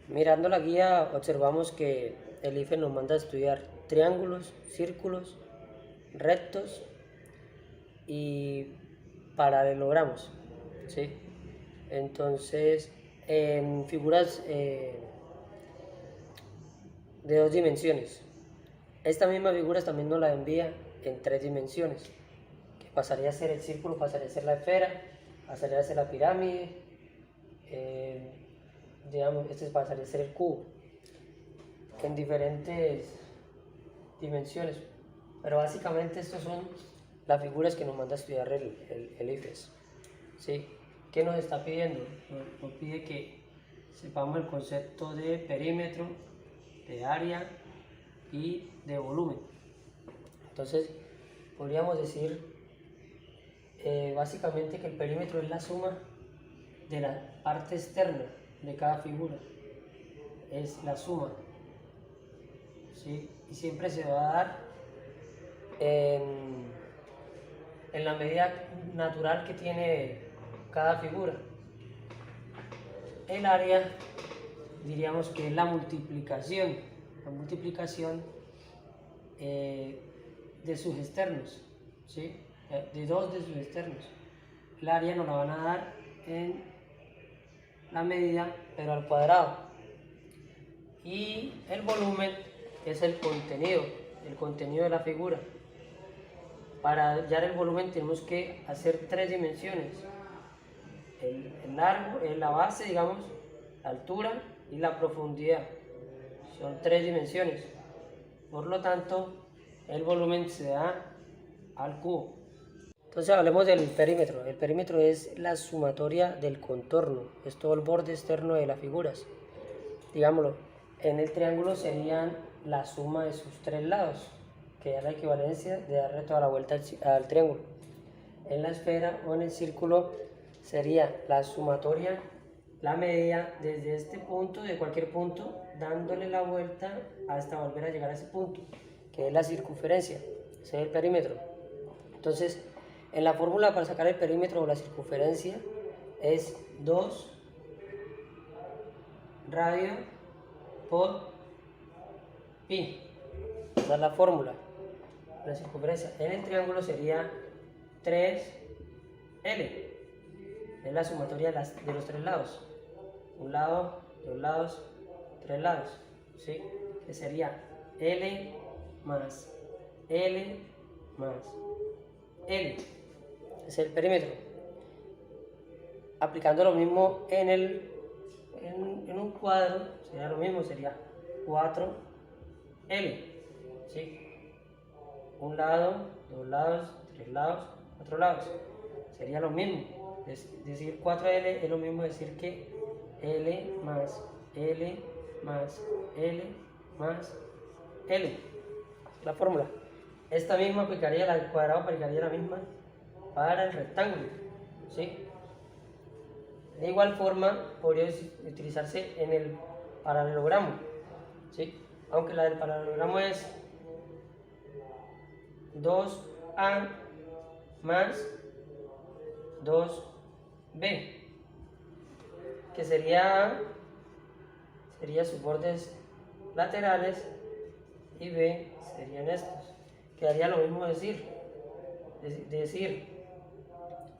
Mirando la guía observamos que el IFE nos manda a estudiar triángulos, círculos, rectos y paralelogramos, ¿sí? Entonces, en figuras de 2 dimensiones. Esta misma figura también nos la envía en 3 dimensiones, que pasaría a ser el círculo, pasaría a ser la esfera, pasaría a ser la pirámide, eh, digamos, este pasaría a ser el cubo, en diferentes dimensiones. Pero básicamente estas son las figuras que nos manda a estudiar el IFES. ¿Sí? ¿Qué nos está pidiendo? Nos pide que sepamos el concepto de perímetro, de área y de volumen. Entonces, podríamos decir básicamente que el perímetro es la suma de la parte externa de cada figura. Es la suma, ¿sí? Y siempre se va a dar en la medida natural que tiene cada figura. El área diríamos que es la multiplicación de sus externos, ¿sí? De dos de sus externos. El área nos la van a dar en la medida, pero al cuadrado. Y el volumen es el contenido de la figura. Para hallar el volumen tenemos que hacer 3 dimensiones. El largo, la base, digamos, la altura y la profundidad. Son 3 dimensiones. Por lo tanto, el volumen se da al cubo. Entonces hablemos del perímetro. El perímetro es la sumatoria del contorno, es todo el borde externo de las figuras. Digámoslo, en el triángulo serían la suma de sus 3 lados, que es la equivalencia de darle toda la vuelta al triángulo. En la esfera o en el círculo sería la sumatoria, la medida desde este punto, de cualquier punto, dándole la vuelta hasta volver a llegar a ese punto, que es la circunferencia, ese es el perímetro. Entonces, en la fórmula para sacar el perímetro o la circunferencia es 2 radio por pi. Esa es la fórmula. La circunferencia en el triángulo sería 3L. Es la sumatoria de los 3 lados. Un lado, 2 lados, 3 lados. ¿Sí? Que sería L más L más L. Es el perímetro. Aplicando lo mismo en un cuadro, sería lo mismo, sería 4L. ¿Sí? Un lado, 2 lados, 3 lados, 4 lados. Sería lo mismo. Decir 4L es lo mismo decir que L más L más L más L. La fórmula. Esta misma aplicaría, la del cuadrado aplicaría la misma para el rectángulo. ¿Sí? De igual forma podría utilizarse en el paralelogramo. ¿Sí? Aunque la del paralelogramo es 2A más 2B, que sería sus bordes laterales, y B serían estos. Quedaría lo mismo decir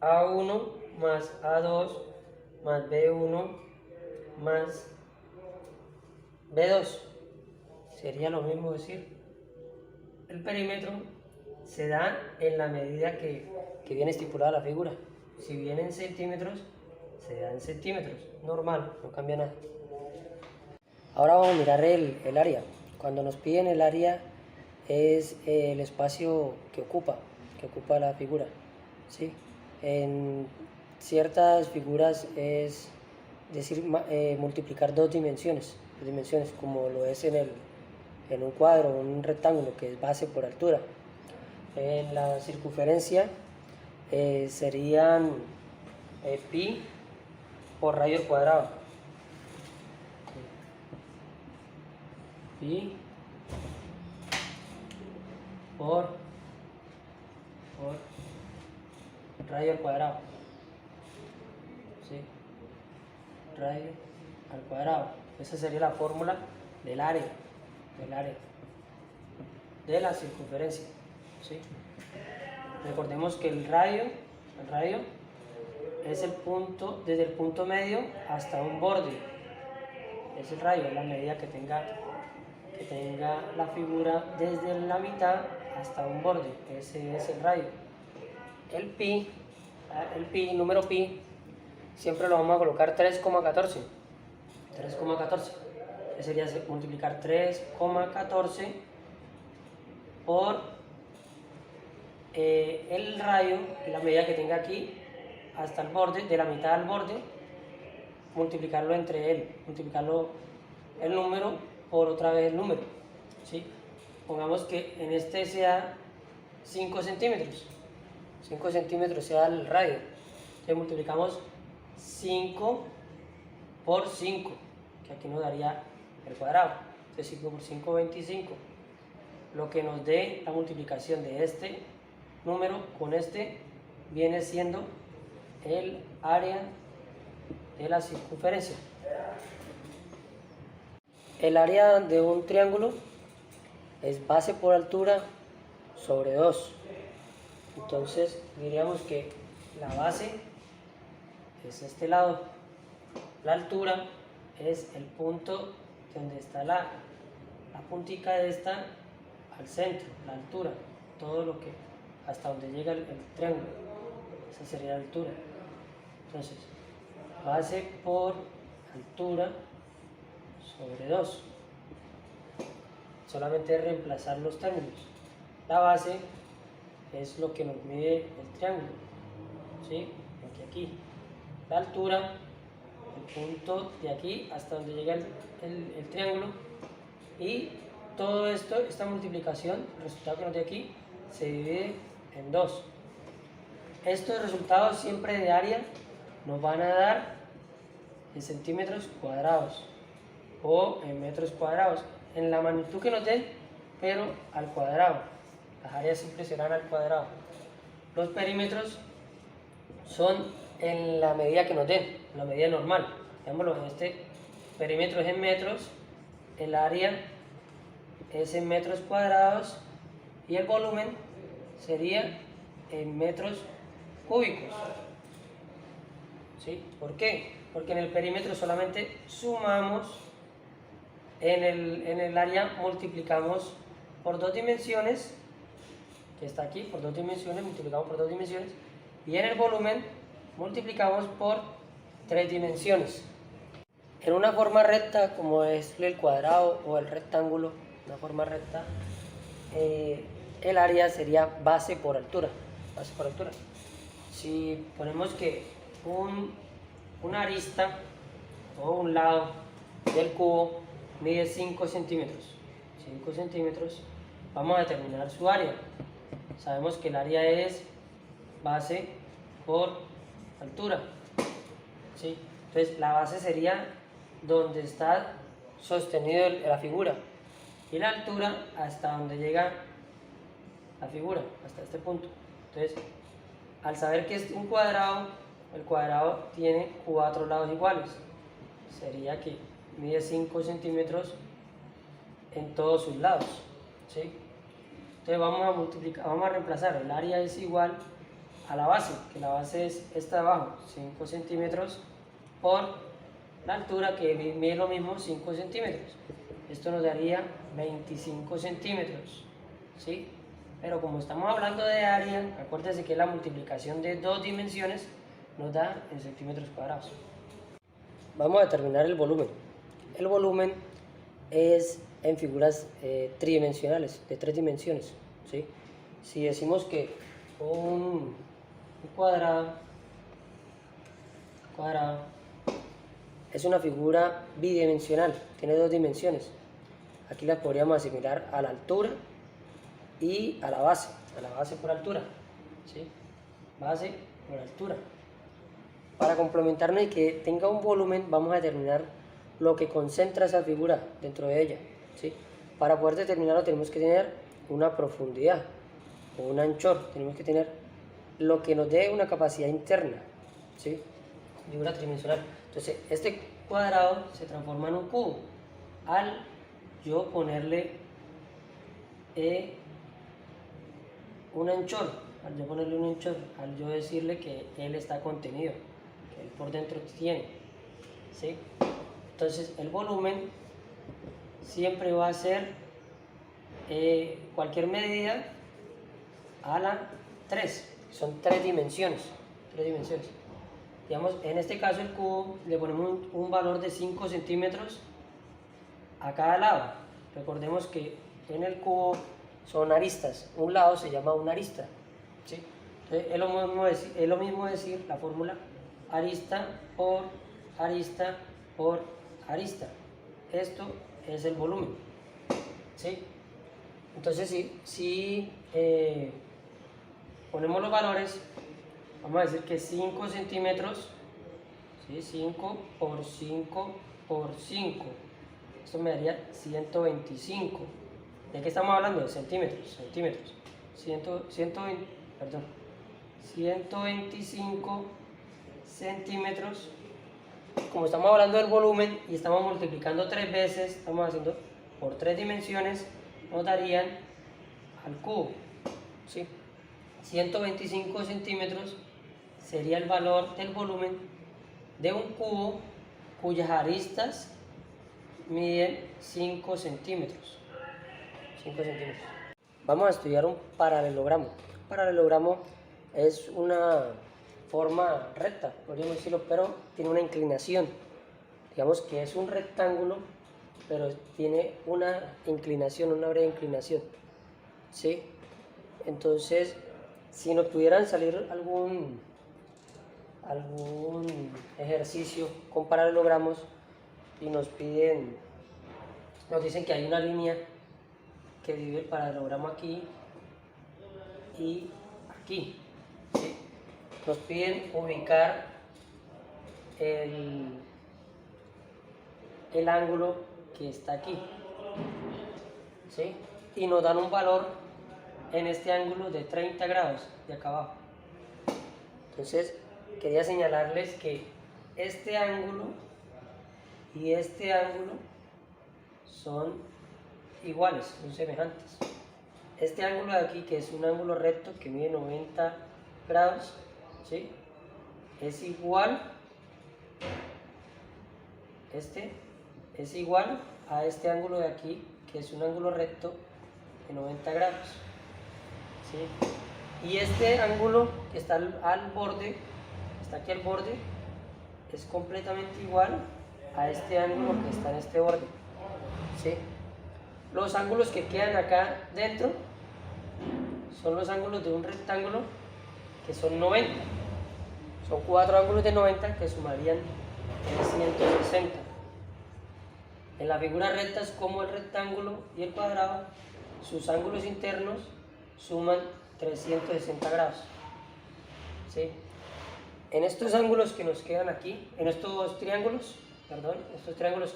A1 más A2 más B1 más B2. Sería lo mismo decir. El perímetro se da en la medida que viene estipulada la figura. Si viene en centímetros, se da en centímetros. Normal, no cambia nada. Ahora vamos a mirar el área. Cuando nos piden el área es el espacio que ocupa la figura. ¿Sí? En ciertas figuras es decir multiplicar 2 dimensiones, como lo es en un cuadro o en un rectángulo, que es base por altura. En la circunferencia serían pi por radio al cuadrado. Pi por radio al cuadrado. ¿Sí? Radio al cuadrado. Esa sería la fórmula del área, de la circunferencia, ¿sí? Recordemos que el radio es el punto, desde el punto medio hasta un borde. Es el radio, es la medida que tenga la figura desde la mitad hasta un borde. Ese es el radio. El pi, número pi, siempre lo vamos a colocar 3,14. 3,14. Sería multiplicar 3,14 por el radio, la medida que tenga aquí hasta el borde, de la mitad al borde, multiplicarlo entre él, multiplicarlo el número por otra vez el número, ¿sí? Pongamos que en este sea 5 centímetros, 5 centímetros sea el radio, entonces multiplicamos 5 por 5, que aquí nos daría el cuadrado, entonces 5 por 5, 25, lo que nos dé la multiplicación de este número con este viene siendo el área de la circunferencia. El área de un triángulo es base por altura sobre 2. Entonces diríamos que la base es este lado, la altura es el punto donde está la puntica de esta al centro, la altura, todo lo que hasta donde llega el triángulo, esa sería la altura. Entonces, base por altura sobre 2. Solamente reemplazar los términos. La base es lo que nos mide el triángulo, ¿sí? Aquí. La altura, el punto de aquí hasta donde llega el triángulo, y todo esto, esta multiplicación, el resultado que nos dé aquí, se divide en 2. Estos resultados siempre de área nos van a dar en centímetros cuadrados o en metros cuadrados, en la magnitud que nos den, pero al cuadrado. Las áreas siempre serán al cuadrado. Los perímetros son en la medida que nos den, la medida normal. Veámoslo, en este perímetro es en metros, el área es en metros cuadrados y el volumen sería en metros cúbicos. ¿Sí? ¿Por qué? Porque en el perímetro solamente sumamos, en el área multiplicamos por 2 dimensiones, que está aquí, por 2 dimensiones, multiplicamos por 2 dimensiones, y en el volumen multiplicamos por 3 dimensiones. En una forma recta, como es el cuadrado o el rectángulo, una forma recta, el área sería base por altura. Base por altura. Si ponemos que una arista o un lado del cubo mide 5 centímetros, 5 centímetros, vamos a determinar su área. Sabemos que el área es base por altura, ¿sí? Entonces la base sería donde está sostenido la figura, y la altura hasta donde llega la figura, hasta este punto. Entonces, al saber que es un cuadrado, el cuadrado tiene 4 lados iguales, sería que mide 5 centímetros en todos sus lados, ¿sí? Entonces vamos a reemplazar, el área es igual a la base, que la base es esta de abajo, 5 centímetros, por la altura, que mide lo mismo, 5 centímetros. Esto nos daría 25 centímetros, ¿sí? Pero como estamos hablando de área, acuérdense que la multiplicación de 2 dimensiones nos da en centímetros cuadrados. Vamos a determinar el volumen. El volumen es en figuras tridimensionales, de 3 dimensiones, ¿sí? Si decimos que un cuadrado es una figura bidimensional, tiene 2 dimensiones. Aquí las podríamos asimilar a la altura y a la base por altura, ¿sí? Base por altura. Para complementarnos y que tenga un volumen, vamos a determinar lo que concentra esa figura dentro de ella, ¿sí? Para poder determinarlo tenemos que tener una profundidad o un anchor, tenemos que tener lo que nos dé una capacidad interna, ¿sí? Figura tridimensional. Entonces, cuadrado se transforma en un cubo. Al yo ponerle un anchor, al yo decirle que él está contenido, que él por dentro tiene, ¿sí? Entonces el volumen siempre va a ser cualquier medida a la 3, son 3 dimensiones. Digamos, en este caso el cubo le ponemos un valor de 5 centímetros a cada lado. Recordemos que en el cubo son aristas, un lado se llama una arista, ¿sí? Entonces, es lo mismo decir la fórmula arista por arista por arista. Esto es el volumen, ¿sí? Entonces si ponemos los valores, vamos a decir que 5 centímetros, ¿sí? 5 por 5 por 5, esto me daría 125. ¿De qué estamos hablando? De centímetros. 125 centímetros. Como estamos hablando del volumen y estamos multiplicando 3 veces, estamos haciendo por 3 dimensiones, nos darían al cubo, ¿sí? 125 centímetros sería el valor del volumen de un cubo cuyas aristas miden 5 centímetros. Vamos a estudiar un paralelogramo. Un paralelogramo es una forma recta, podríamos decirlo, pero tiene una inclinación. Digamos que es un rectángulo, pero tiene una inclinación, una breve inclinación, ¿sí? Entonces, si nos pudieran salir algún ejercicio con paralelogramos y nos dicen que hay una línea que divide el paralelogramo aquí y aquí, ¿sí? Nos piden ubicar el ángulo que está aquí, ¿sí? Y nos dan un valor en este ángulo de 30 grados de acá abajo. Entonces quería señalarles que este ángulo y este ángulo son iguales, son semejantes. Este ángulo de aquí, que es un ángulo recto que mide 90 grados, ¿sí? Es igual, es igual a este ángulo de aquí, que es un ángulo recto de 90 grados, ¿sí? Y este ángulo que está al borde, está aquí al borde, es completamente igual a este ángulo que está en este borde, ¿sí? Los ángulos que quedan acá dentro son los ángulos de un rectángulo que son 90. Son 4 ángulos de 90 que sumarían 160. En la figura recta es como el rectángulo y el cuadrado, sus ángulos internos suman 360 grados, ¿sí? En estos ángulos que nos quedan aquí, en estos triángulos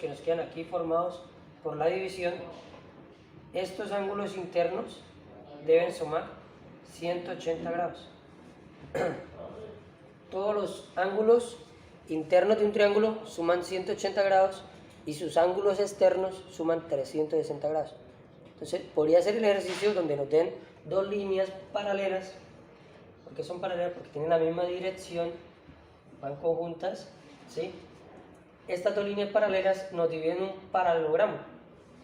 que nos quedan aquí formados por la división, estos ángulos internos deben sumar 180 grados. Todos los ángulos internos de un triángulo suman 180 grados y sus ángulos externos suman 360 grados. Entonces, podría ser el ejercicio donde nos den dos líneas paralelas. ¿Por qué son paralelas? Porque tienen la misma dirección, van conjuntas, ¿sí? Estas dos líneas paralelas nos dividen un paralelogramo,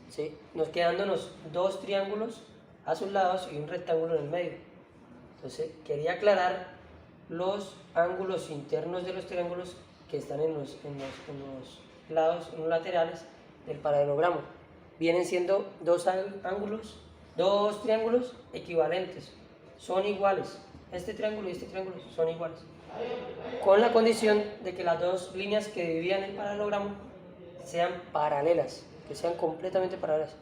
¿sí? Nos quedándonos dos triángulos a sus lados y un rectángulo en el medio. Entonces, quería aclarar los ángulos internos de los triángulos que están en los lados, en los laterales del paralelogramo. Vienen siendo dos triángulos equivalentes, son iguales. Este triángulo y este triángulo son iguales, con la condición de que las dos líneas que dividían el paralelogramo sean paralelas, que sean completamente paralelas.